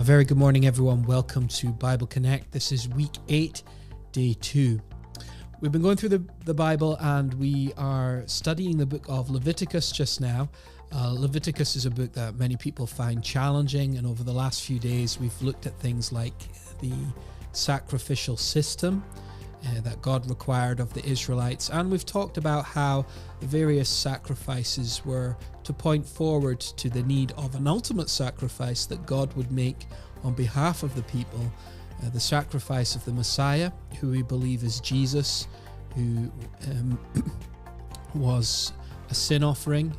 A very good morning, everyone. Welcome to Bible Connect. This is week 8, day 2. We've been going through the Bible and we are studying the book of Leviticus just now. Leviticus is a book that many people find challenging, and over the last few days we've looked at things like the sacrificial system that God required of the Israelites, and we've talked about how the various sacrifices were to point forward to the need of an ultimate sacrifice that God would make on behalf of the people, the sacrifice of the Messiah, who we believe is Jesus, who was a sin offering,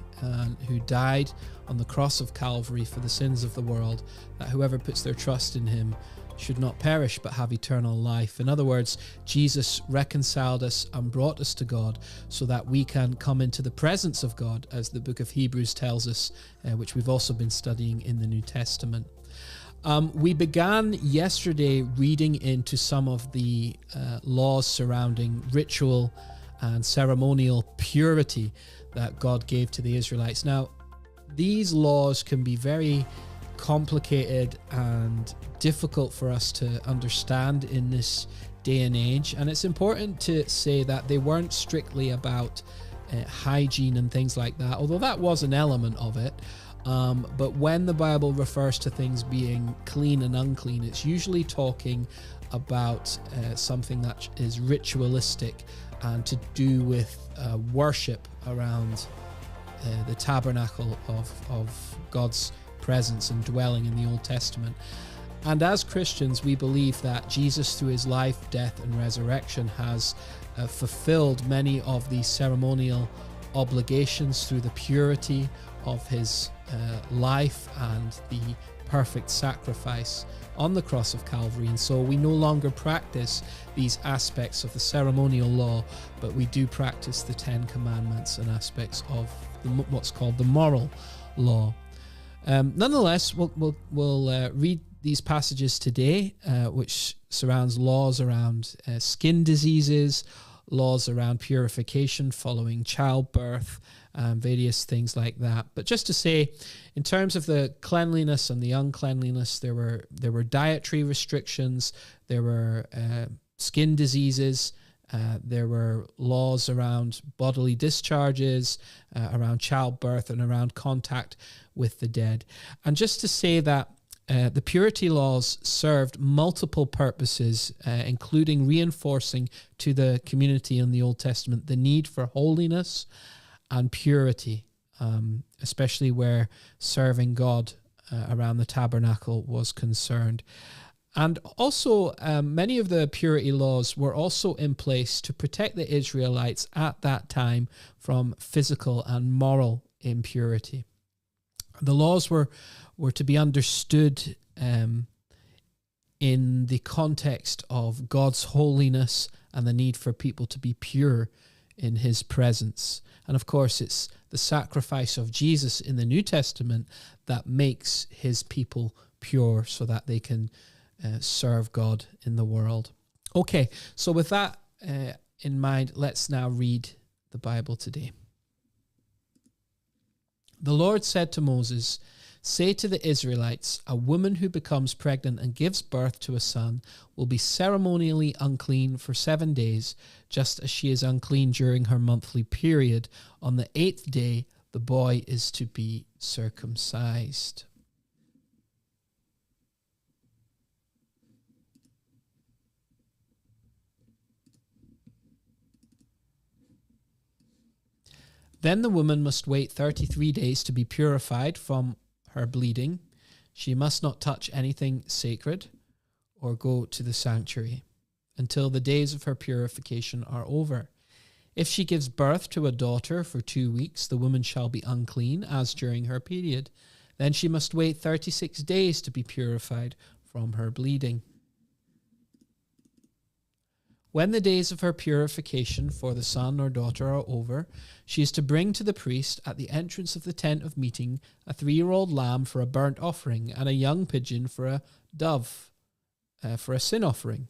who died on the cross of Calvary for the sins of the world, that whoever puts their trust in him should not perish but have eternal life. In other words, Jesus reconciled us and brought us to God so that we can come into the presence of God, as the book of Hebrews tells us, which we've also been studying in the New Testament. We began yesterday reading into some of the laws surrounding ritual and ceremonial purity that God gave to the Israelites. Now, these laws can be very complicated and difficult for us to understand in this day and age, and it's important to say that they weren't strictly about hygiene and things like that, although that was an element of it. But when the Bible refers to things being clean and unclean, it's usually talking about something that is ritualistic and to do with worship around the tabernacle of God's presence and dwelling in the Old Testament. And as Christians, we believe that Jesus, through his life, death, and resurrection, has fulfilled many of the ceremonial obligations through the purity of his life and the perfect sacrifice on the cross of Calvary. And so we no longer practice these aspects of the ceremonial law, but we do practice the Ten Commandments and aspects of what's called the moral law. Nonetheless, we'll read these passages today, which surrounds laws around skin diseases, laws around purification following childbirth, various things like that. But just to say, in terms of the cleanliness and the uncleanliness, there were dietary restrictions, there were skin diseases, there were laws around bodily discharges, around childbirth, and around contact with the dead. And just to say that the purity laws served multiple purposes, including reinforcing to the community in the Old Testament the need for holiness and purity, especially where serving God around the tabernacle was concerned. And also, many of the purity laws were also in place to protect the Israelites at that time from physical and moral impurity. The laws were to be understood in the context of God's holiness and the need for people to be pure in his presence. And of course, it's the sacrifice of Jesus in the New Testament that makes his people pure so that they can serve God in the world. Okay, so with that in mind, let's now read the Bible today. The Lord said to Moses, "Say to the Israelites, a woman who becomes pregnant and gives birth to a son will be ceremonially unclean for 7 days, just as she is unclean during her monthly period. On the 8th day, the boy is to be circumcised." Then the woman must wait 33 days to be purified from her bleeding. She must not touch anything sacred or go to the sanctuary until the days of her purification are over. If she gives birth to a daughter for 2 weeks, the woman shall be unclean as during her period. Then she must wait 36 days to be purified from her bleeding. When the days of her purification for the son or daughter are over, she is to bring to the priest at the entrance of the tent of meeting a 3-year-old lamb for a burnt offering and a young pigeon for a dove for a sin offering.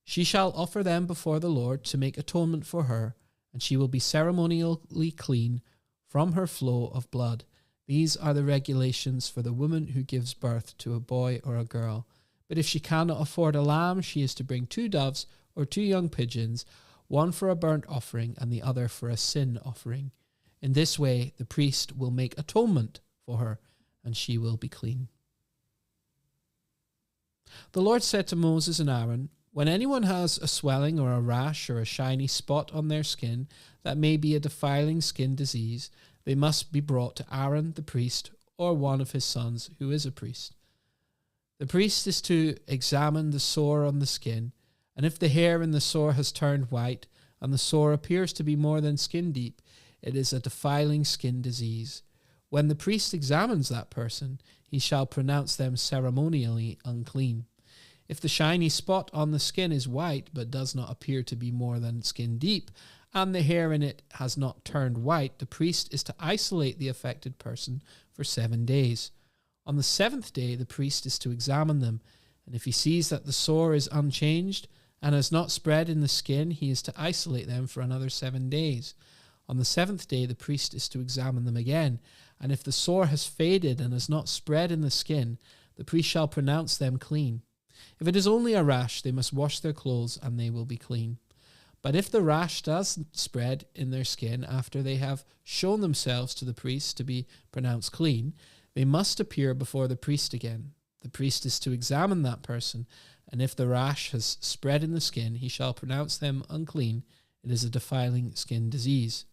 She shall offer them before the Lord to make atonement for her, and she will be ceremonially clean from her flow of blood. These are the regulations for the woman who gives birth to a boy or a girl. But if she cannot afford a lamb, she is to bring 2 doves or 2 young pigeons, one for a burnt offering and the other for a sin offering. In this way, the priest will make atonement for her, and she will be clean. The Lord said to Moses and Aaron, when anyone has a swelling or a rash or a shiny spot on their skin that may be a defiling skin disease, they must be brought to Aaron the priest or one of his sons who is a priest. The priest is to examine the sore on the skin, and if the hair in the sore has turned white and the sore appears to be more than skin deep, it is a defiling skin disease. When the priest examines that person, he shall pronounce them ceremonially unclean. If the shiny spot on the skin is white but does not appear to be more than skin deep, and the hair in it has not turned white, the priest is to isolate the affected person for 7 days. On the 7th day, the priest is to examine them, and if he sees that the sore is unchanged and has not spread in the skin, he is to isolate them for another 7 days. On the 7th day, the priest is to examine them again, and if the sore has faded and has not spread in the skin, the priest shall pronounce them clean. If it is only a rash, they must wash their clothes, and they will be clean. But if the rash does spread in their skin after they have shown themselves to the priest to be pronounced clean, they must appear before the priest again. The priest is to examine that person, and if the rash has spread in the skin, he shall pronounce them unclean. It is a defiling skin disease.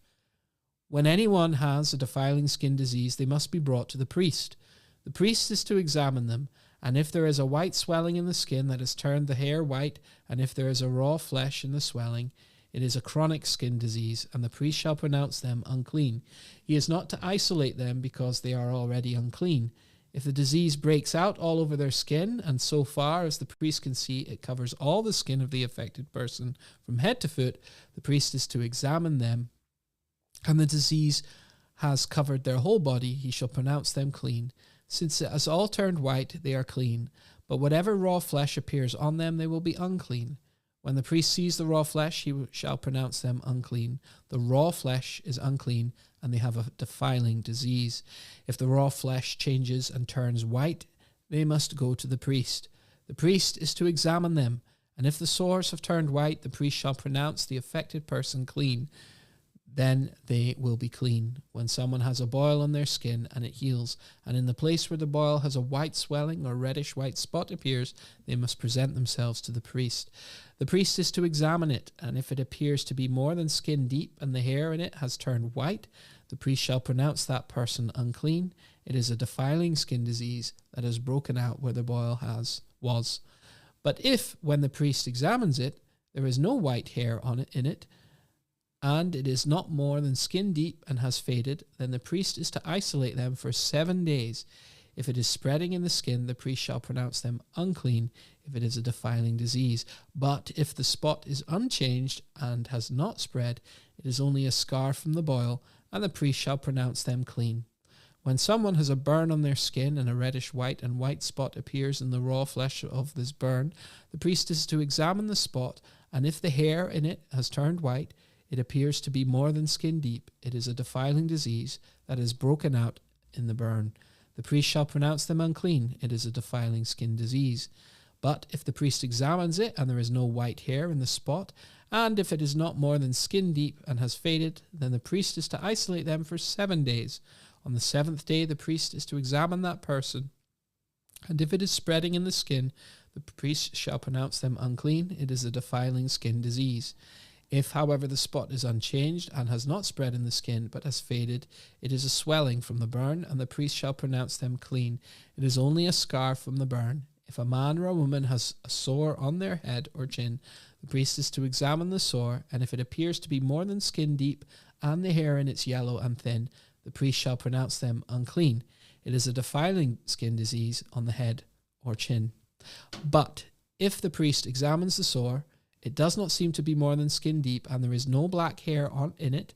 When anyone has a defiling skin disease, they must be brought to the priest. The priest is to examine them, and if there is a white swelling in the skin that has turned the hair white, and if there is a raw flesh in the swelling, it is a chronic skin disease, and the priest shall pronounce them unclean. He is not to isolate them because they are already unclean. If the disease breaks out all over their skin, and so far as the priest can see, it covers all the skin of the affected person from head to foot, the priest is to examine them, and the disease has covered their whole body, he shall pronounce them clean. Since it has all turned white, they are clean. But whatever raw flesh appears on them, they will be unclean. When the priest sees the raw flesh, he shall pronounce them unclean. The raw flesh is unclean, and they have a defiling disease. If the raw flesh changes and turns white, they must go to the priest. The priest is to examine them, and if the sores have turned white, the priest shall pronounce the affected person clean. Then they will be clean. When someone has a boil on their skin and it heals, and in the place where the boil has a white swelling or reddish white spot appears, they must present themselves to the priest. The priest is to examine it, and if it appears to be more than skin deep and the hair in it has turned white, the priest shall pronounce that person unclean. It is a defiling skin disease that has broken out where the boil was. But if, when the priest examines it, there is no white hair on it in it, and it is not more than skin deep and has faded, then the priest is to isolate them for 7 days. If it is spreading in the skin, the priest shall pronounce them unclean if it is a defiling disease. But if the spot is unchanged and has not spread, it is only a scar from the boil, and the priest shall pronounce them clean. When someone has a burn on their skin and a reddish white and white spot appears in the raw flesh of this burn, the priest is to examine the spot, and if the hair in it has turned white, it appears to be more than skin deep. It is a defiling disease that is broken out in the burn. The priest shall pronounce them unclean. It is a defiling skin disease. But if the priest examines it and there is no white hair in the spot, and if it is not more than skin deep and has faded, then the priest is to isolate them for 7 days. On the 7th day, the priest is to examine that person, and if it is spreading in the skin, the priest shall pronounce them unclean. It is a defiling skin disease. If, however, the spot is unchanged and has not spread in the skin but has faded, it is a swelling from the burn, and the priest shall pronounce them clean. It is only a scar from the burn. If a man or a woman has a sore on their head or chin, the priest is to examine the sore, and if it appears to be more than skin deep and the hair in it yellow and thin, the priest shall pronounce them unclean. It is a defiling skin disease on the head or chin. But if the priest examines the sore, it does not seem to be more than skin deep, and there is no black hair in it,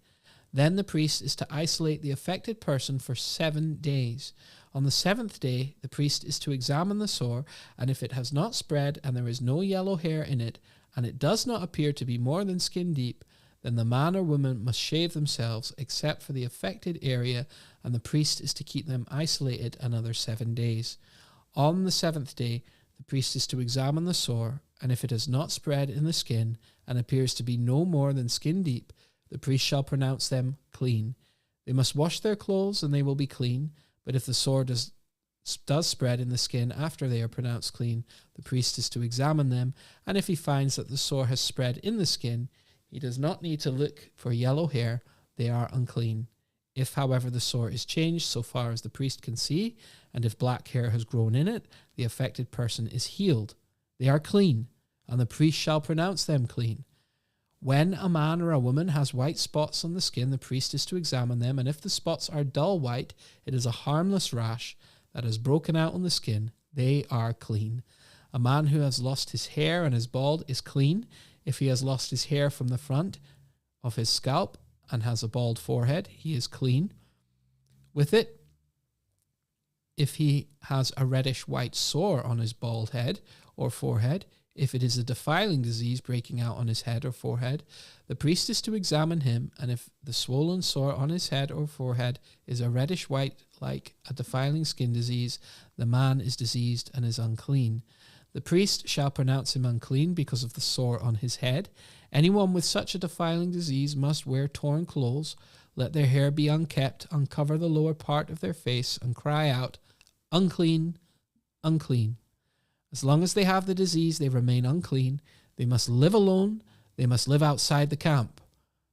then the priest is to isolate the affected person for 7 days. On the 7th day, the priest is to examine the sore, and if it has not spread and there is no yellow hair in it, and it does not appear to be more than skin deep, then the man or woman must shave themselves except for the affected area, and the priest is to keep them isolated another 7 days. On the 7th day, the priest is to examine the sore, and if it has not spread in the skin and appears to be no more than skin deep, the priest shall pronounce them clean. They must wash their clothes, and they will be clean. But if the sore does spread in the skin after they are pronounced clean, the priest is to examine them, and if he finds that the sore has spread in the skin, he does not need to look for yellow hair. They are unclean. If, however, the sore is changed so far as the priest can see, and if black hair has grown in it, the affected person is healed. They are clean, and the priest shall pronounce them clean. When a man or a woman has white spots on the skin, the priest is to examine them, and if the spots are dull white, it is a harmless rash that has broken out on the skin. They are clean. A man who has lost his hair and is bald is clean. If he has lost his hair from the front of his scalp and has a bald forehead, he is clean with it. If he has a reddish-white sore on his bald head or forehead, if it is a defiling disease breaking out on his head or forehead, the priest is to examine him, and if the swollen sore on his head or forehead is a reddish-white like a defiling skin disease, the man is diseased and is unclean. The priest shall pronounce him unclean because of the sore on his head. Anyone with such a defiling disease must wear torn clothes, let their hair be unkept, uncover the lower part of their face, and cry out, "Unclean, unclean." As long as they have the disease, they remain unclean. They must live alone. They must live outside the camp.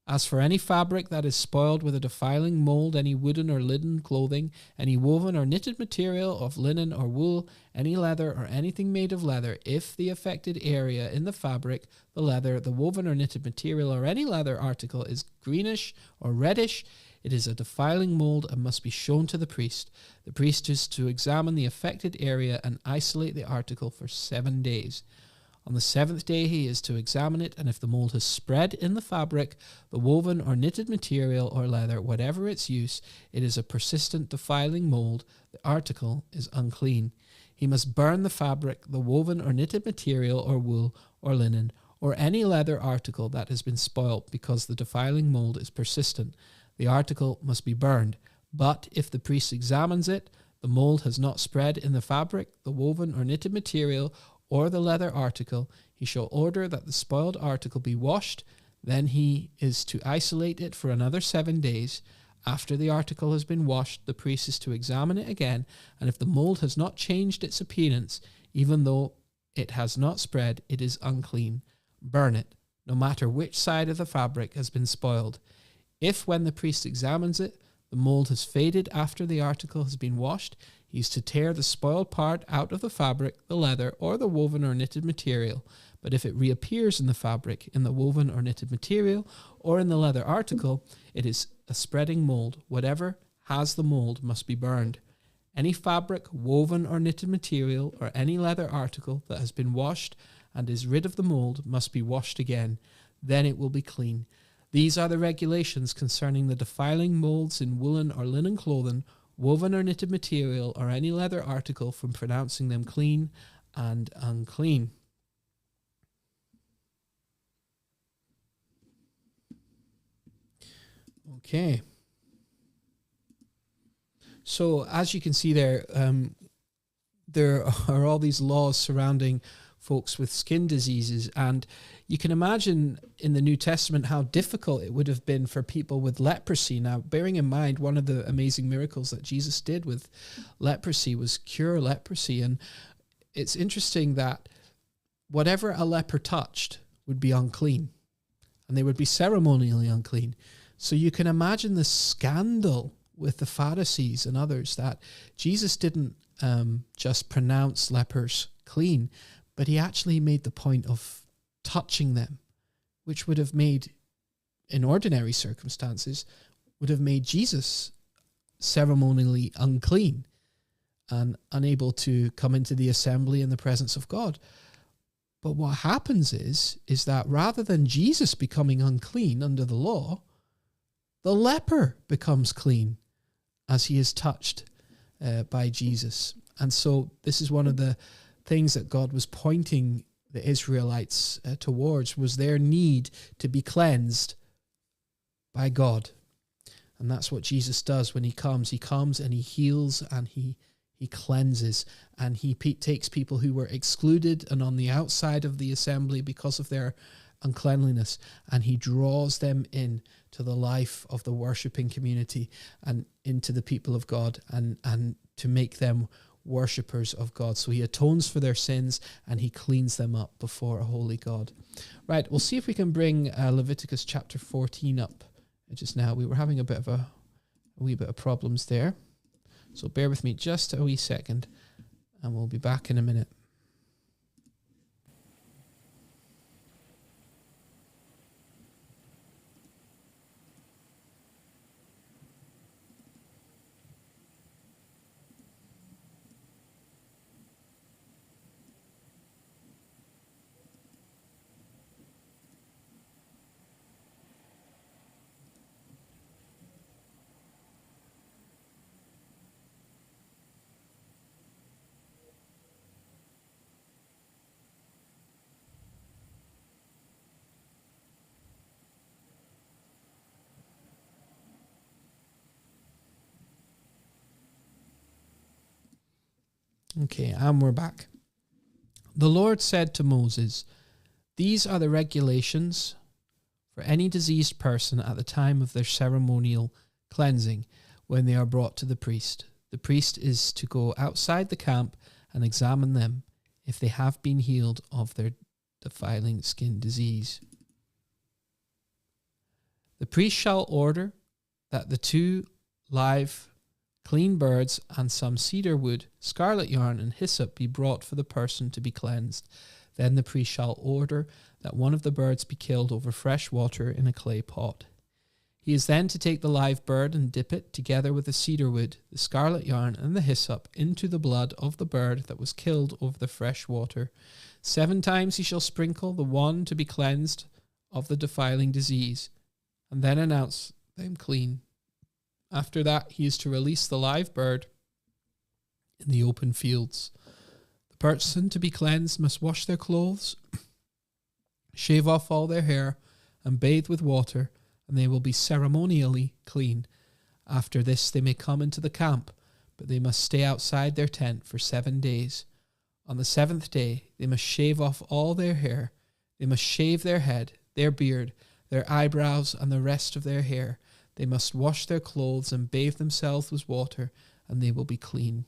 As for any fabric that is spoiled with a defiling mold, any wooden or linen clothing, any woven or knitted material of linen or wool, any leather or anything made of leather, if the affected area in the fabric, the leather, the woven or knitted material, or any leather article is greenish or reddish, it is a defiling mold and must be shown to the priest. The priest is to examine the affected area and isolate the article for 7 days. On the 7th day he is to examine it, and if the mold has spread in the fabric, the woven or knitted material or leather, whatever its use, it is a persistent defiling mold, the article is unclean. He must burn the fabric, the woven or knitted material or wool or linen, or any leather article that has been spoilt because the defiling mold is persistent. The article must be burned, but if the priest examines it, the mold has not spread in the fabric, the woven or knitted material, or the leather article, he shall order that the spoiled article be washed. Then he is to isolate it for another 7 days. After the article has been washed, the priest is to examine it again, and if the mold has not changed its appearance, even though it has not spread, it is unclean. Burn it, no matter which side of the fabric has been spoiled. If, when the priest examines it, the mold has faded after the article has been washed, he is to tear the spoiled part out of the fabric, the leather, or the woven or knitted material. But if it reappears in the fabric, in the woven or knitted material, or in the leather article, it is a spreading mold. Whatever has the mold must be burned. Any fabric, woven or knitted material, or any leather article that has been washed and is rid of the mold must be washed again. Then it will be clean. These are the regulations concerning the defiling molds in woolen or linen clothing, woven or knitted material, or any leather article, from pronouncing them clean and unclean. Okay. So as you can see there are all these laws surrounding folks with skin diseases, and you can imagine in the New Testament how difficult it would have been for people with leprosy. Now, bearing in mind, one of the amazing miracles that Jesus did with leprosy was cure leprosy, and it's interesting that whatever a leper touched would be unclean, and they would be ceremonially unclean. So you can imagine the scandal with the Pharisees and others that Jesus didn't just pronounce lepers clean, but he actually made the point of touching them, which would have made, in ordinary circumstances, would have made Jesus ceremonially unclean and unable to come into the assembly in the presence of God. But what happens is that rather than Jesus becoming unclean under the law, the leper becomes clean as he is touched by Jesus. And so this is one of the things that God was pointing the Israelites towards, was their need to be cleansed by God. And that's what Jesus does when he comes. He comes and he heals and he cleanses, and he takes people who were excluded and on the outside of the assembly because of their uncleanliness, and he draws them in to the life of the worshipping community and into the people of God, and to make them worshippers of God. So he atones for their sins and he cleans them up before a holy God. Right, we'll see if we can bring Leviticus chapter 14 up just now. We were having a wee bit of problems there. So bear with me just a wee second and we'll be back in a minute. Okay, and we're back. The Lord said to Moses, "These are the regulations for any diseased person at the time of their ceremonial cleansing when they are brought to the priest. The priest is to go outside the camp and examine them if they have been healed of their defiling skin disease. The priest shall order that the 2 live clean birds and some cedar wood, scarlet yarn, and hyssop be brought for the person to be cleansed. Then the priest shall order that one of the birds be killed over fresh water in a clay pot. He is then to take the live bird and dip it, together with the cedar wood, the scarlet yarn, and the hyssop, into the blood of the bird that was killed over the fresh water. 7 times he shall sprinkle the one to be cleansed of the defiling disease, and then announce them clean. After that, he is to release the live bird in the open fields. The person to be cleansed must wash their clothes, shave off all their hair, and bathe with water, and they will be ceremonially clean. After this, they may come into the camp, but they must stay outside their tent for 7 days. On the 7th day, they must shave off all their hair. They must shave their head, their beard, their eyebrows, and the rest of their hair. They must wash their clothes and bathe themselves with water, and they will be clean.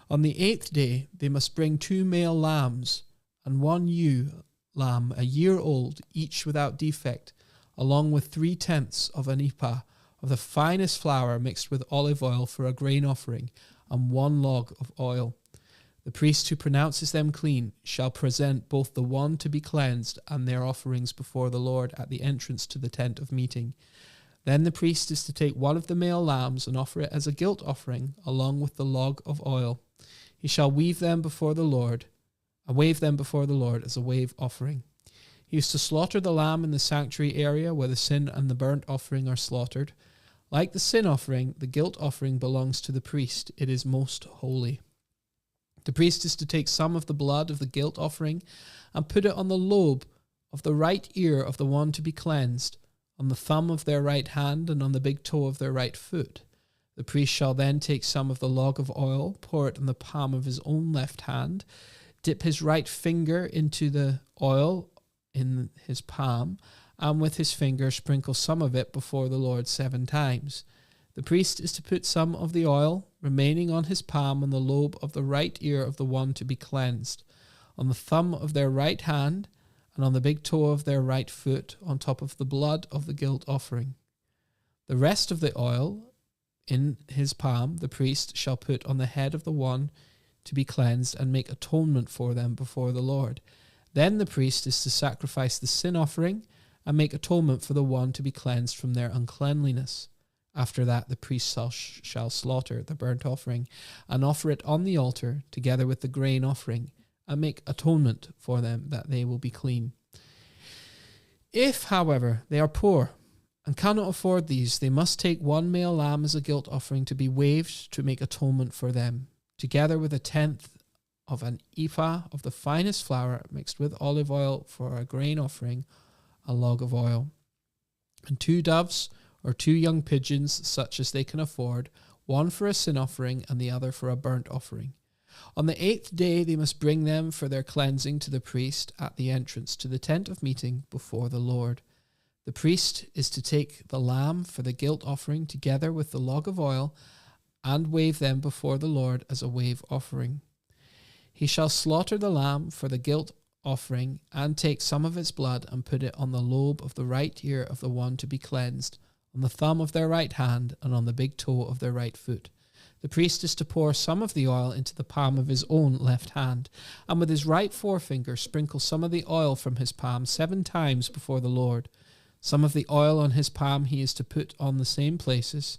On the 8th day, they must bring 2 male lambs and 1 ewe lamb, a year old, each without defect, along with 3/10 of an ephah of the finest flour mixed with olive oil for a grain offering, and 1 log of oil. The priest who pronounces them clean shall present both the one to be cleansed and their offerings before the Lord at the entrance to the tent of meeting. Then the priest is to take 1 of the male lambs and offer it as a guilt offering, along with the log of oil. He shall wave them before the Lord as a wave offering. He is to slaughter the lamb in the sanctuary area where the sin and the burnt offering are slaughtered. Like the sin offering, the guilt offering belongs to the priest. It is most holy. The priest is to take some of the blood of the guilt offering and put it on the lobe of the right ear of the one to be cleansed, on the thumb of their right hand, and on the big toe of their right foot. The priest shall then take some of the log of oil, pour it on the palm of his own left hand, dip his right finger into the oil in his palm, and with his finger sprinkle some of it before the Lord 7 times. The priest is to put some of the oil remaining on his palm on the lobe of the right ear of the one to be cleansed, on the thumb of their right hand, and on the big toe of their right foot, on top of the blood of the guilt offering. The rest of the oil in his palm the priest shall put on the head of the one to be cleansed and make atonement for them before the Lord. Then the priest is to sacrifice the sin offering and make atonement for the one to be cleansed from their uncleanliness. After that, the priest shall slaughter the burnt offering and offer it on the altar together with the grain offering, and make atonement for them that they will be clean. If, however, they are poor and cannot afford these, they must take 1 male lamb as a guilt offering to be waved to make atonement for them, together with 1/10 of an ephah of the finest flour mixed with olive oil for a grain offering, a log of oil, and 2 doves or 2 young pigeons, such as they can afford, one for a sin offering and the other for a burnt offering. On the 8th day they must bring them for their cleansing to the priest at the entrance to the tent of meeting before the Lord. The priest is to take the lamb for the guilt offering together with the log of oil and wave them before the Lord as a wave offering. He shall slaughter the lamb for the guilt offering and take some of its blood and put it on the lobe of the right ear of the one to be cleansed, on the thumb of their right hand, and on the big toe of their right foot. The priest is to pour some of the oil into the palm of his own left hand, and with his right forefinger sprinkle some of the oil from his palm 7 times before the Lord. Some of the oil on his palm he is to put on the same places.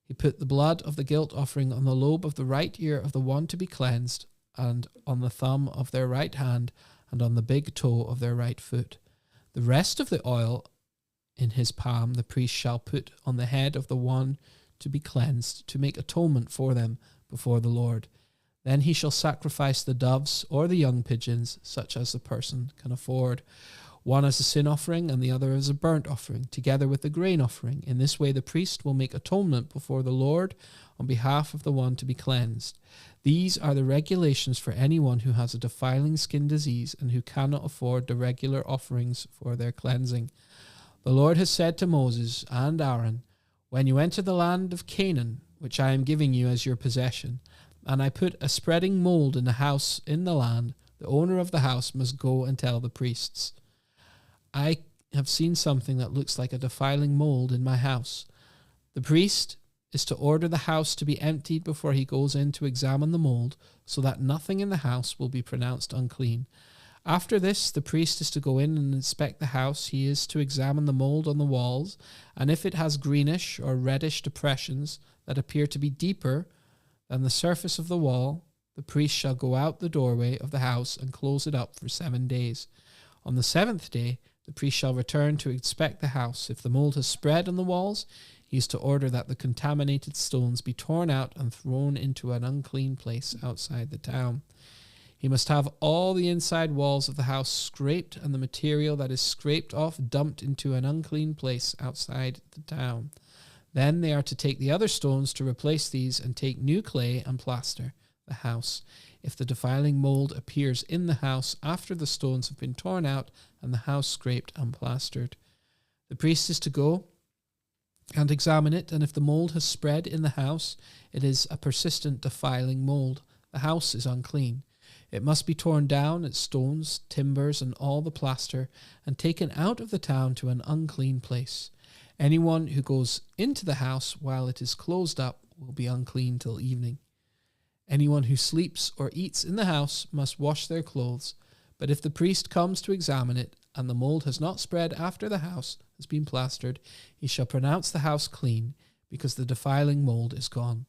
He put the blood of the guilt offering on the lobe of the right ear of the one to be cleansed, and on the thumb of their right hand, and on the big toe of their right foot. The rest of the oil in his palm the priest shall put on the head of the one to be cleansed, to make atonement for them before the Lord. Then he shall sacrifice the doves or the young pigeons, such as the person can afford, one as a sin offering and the other as a burnt offering, together with the grain offering. In this way the priest will make atonement before the Lord on behalf of the one to be cleansed. These are the regulations for anyone who has a defiling skin disease and who cannot afford the regular offerings for their cleansing. The Lord has said to Moses and Aaron, "When you enter the land of Canaan, which I am giving you as your possession, and I put a spreading mold in the house in the land, the owner of the house must go and tell the priests, 'I have seen something that looks like a defiling mold in my house.' The priest is to order the house to be emptied before he goes in to examine the mold, so that nothing in the house will be pronounced unclean. After this, the priest is to go in and inspect the house. He is to examine the mold on the walls, and if it has greenish or reddish depressions that appear to be deeper than the surface of the wall, the priest shall go out the doorway of the house and close it up for 7 days. On the 7th day, the priest shall return to inspect the house. If the mold has spread on the walls, he is to order that the contaminated stones be torn out and thrown into an unclean place outside the town. He must have all the inside walls of the house scraped and the material that is scraped off dumped into an unclean place outside the town. Then they are to take the other stones to replace these and take new clay and plaster the house. If the defiling mold appears in the house after the stones have been torn out and the house scraped and plastered, the priest is to go and examine it, and if the mold has spread in the house, it is a persistent defiling mold. The house is unclean. It must be torn down, its stones, timbers, and all the plaster, and taken out of the town to an unclean place. Anyone who goes into the house while it is closed up will be unclean till evening. Anyone who sleeps or eats in the house must wash their clothes, but if the priest comes to examine it, and the mold has not spread after the house has been plastered, he shall pronounce the house clean, because the defiling mold is gone.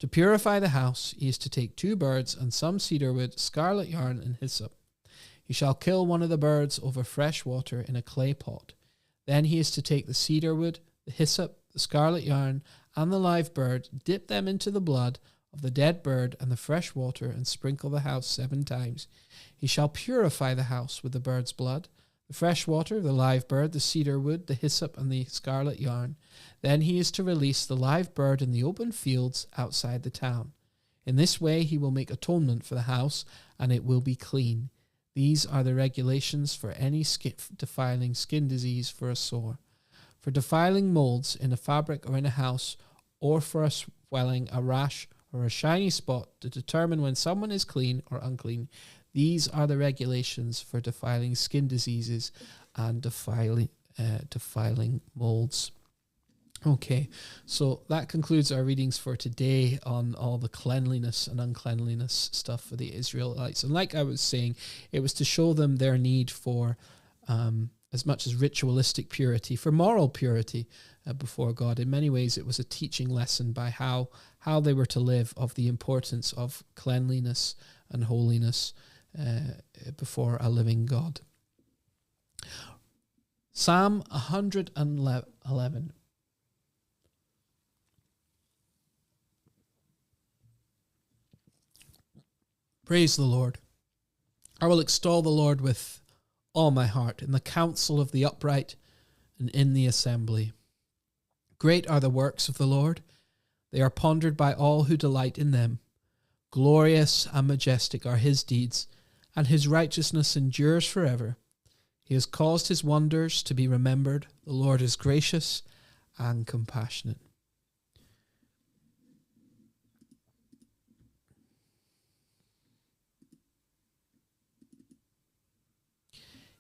To purify the house, he is to take 2 birds and some cedar wood, scarlet yarn, and hyssop. He shall kill one of the birds over fresh water in a clay pot. Then he is to take the cedar wood, the hyssop, the scarlet yarn, and the live bird, dip them into the blood of the dead bird and the fresh water, and sprinkle the house 7 times. He shall purify the house with the bird's blood, the fresh water, the live bird, the cedar wood, the hyssop, and the scarlet yarn. Then he is to release the live bird in the open fields outside the town. In this way he will make atonement for the house, and it will be clean. These are the regulations for any defiling skin disease for a sore, for defiling molds in a fabric or in a house, or for a swelling, a rash, or a shiny spot, to determine when someone is clean or unclean. These are the regulations for defiling skin diseases and defiling molds. Okay, so that concludes our readings for today on all the cleanliness and uncleanliness stuff for the Israelites. And like I was saying, it was to show them their need for, as much as ritualistic purity, for moral purity before God. In many ways, it was a teaching lesson by how they were to live, of the importance of cleanliness and holiness before a living God. Psalm 111. Praise the Lord. I will extol the Lord with all my heart, in the council of the upright and in the assembly. Great are the works of the Lord. They are pondered by all who delight in them. Glorious and majestic are his deeds, and his righteousness endures forever. He has caused his wonders to be remembered. The Lord is gracious and compassionate.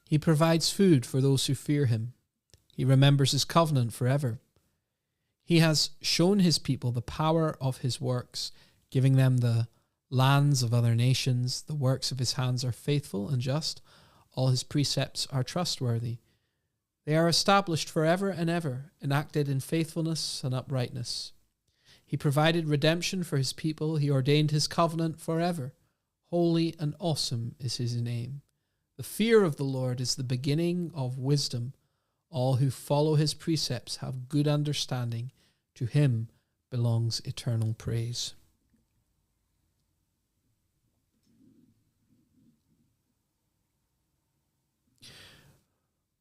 He provides food for those who fear him. He remembers his covenant forever. He has shown his people the power of his works, giving them the lands of other nations. The works of his hands are faithful and just. All his precepts are trustworthy. They are established forever and ever, enacted in faithfulness and uprightness. He provided redemption for his people. He ordained his covenant forever. Holy and awesome is his name. The fear of the Lord is the beginning of wisdom. All who follow his precepts have good understanding. To him belongs eternal praise.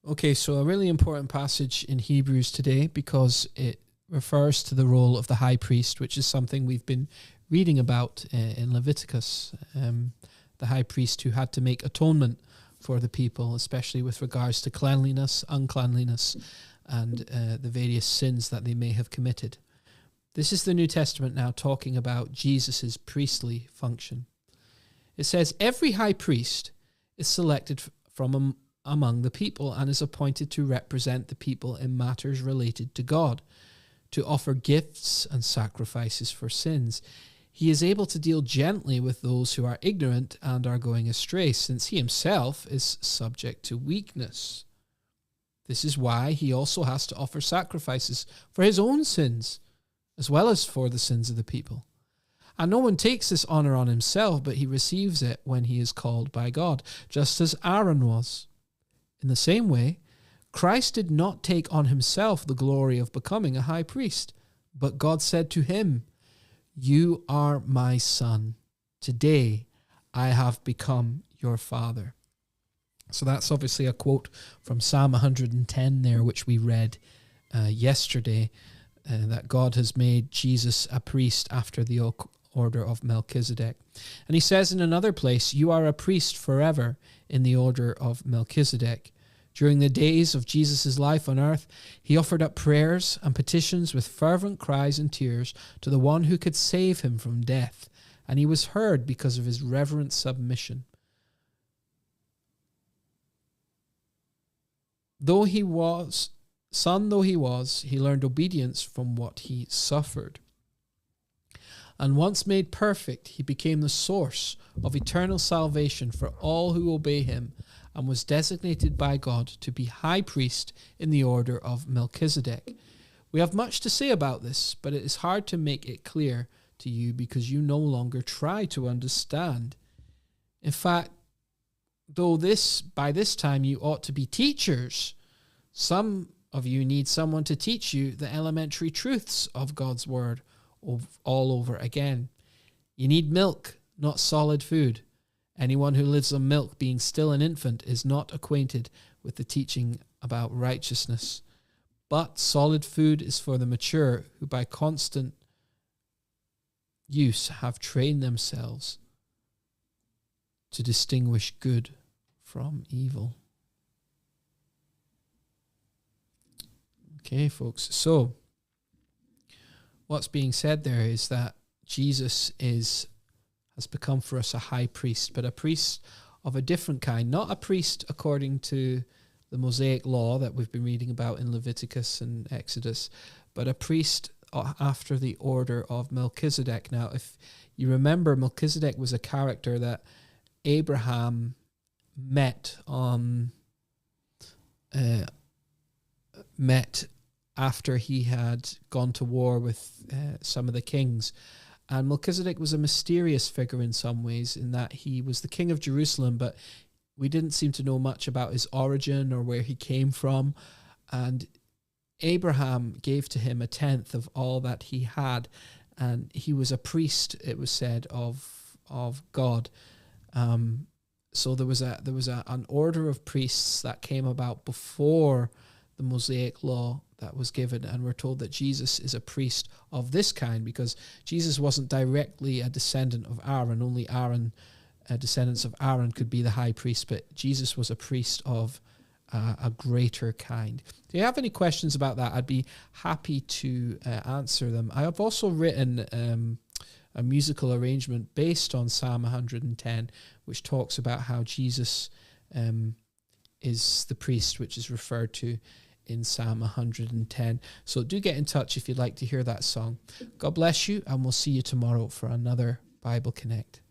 Okay, so a really important passage in Hebrews today because it refers to the role of the high priest, which is something we've been reading about in Leviticus. The high priest who had to make atonement for the people, especially with regards to cleanliness, uncleanliness, and the various sins that they may have committed. This is the New Testament now talking about Jesus' priestly function. It says, every high priest is selected from among the people and is appointed to represent the people in matters related to God, to offer gifts and sacrifices for sins. He is able to deal gently with those who are ignorant and are going astray, since he himself is subject to weakness. This is why he also has to offer sacrifices for his own sins, as well as for the sins of the people. And no one takes this honor on himself, but he receives it when he is called by God, just as Aaron was. In the same way, Christ did not take on himself the glory of becoming a high priest, but God said to him, "You are my son. Today I have become your father." So that's obviously a quote from Psalm 110 there, which we read yesterday, that God has made Jesus a priest after the order of Melchizedek. And he says in another place, "You are a priest forever in the order of Melchizedek." During the days of Jesus' life on earth, he offered up prayers and petitions with fervent cries and tears to the one who could save him from death, and he was heard because of his reverent submission. Though he was, he learned obedience from what he suffered. And once made perfect, he became the source of eternal salvation for all who obey him, and was designated by God to be high priest in the order of Melchizedek. We have much to say about this, but it is hard to make it clear to you because you no longer try to understand. In fact, though by this time you ought to be teachers, some of you need someone to teach you the elementary truths of God's word all over again. You need milk, not solid food. Anyone who lives on milk, being still an infant, is not acquainted with the teaching about righteousness. But solid food is for the mature, who by constant use have trained themselves to distinguish good from evil. Okay, folks. So, what's being said there is that Jesus has become for us a high priest, but a priest of a different kind, not a priest according to the Mosaic law that we've been reading about in Leviticus and Exodus, but a priest after the order of Melchizedek. Now, if you remember, Melchizedek was a character that Abraham met after he had gone to war with some of the kings. And Melchizedek was a mysterious figure in some ways, in that he was the king of Jerusalem, but we didn't seem to know much about his origin or where he came from. And Abraham gave to him a tenth of all that he had, and he was a priest, it was said, of God. So there was an order of priests that came about before the Mosaic law that was given, and we're told that Jesus is a priest of this kind because Jesus wasn't directly a descendant of Aaron. Only Aaron, descendants of Aaron could be the high priest, but Jesus was a priest of a greater kind. If you have any questions about that, I'd be happy to answer them. I have also written a musical arrangement based on Psalm 110, which talks about how Jesus is the priest, which is referred to in Psalm 110. So do get in touch if you'd like to hear that song. God bless you, and we'll see you tomorrow for another Bible Connect.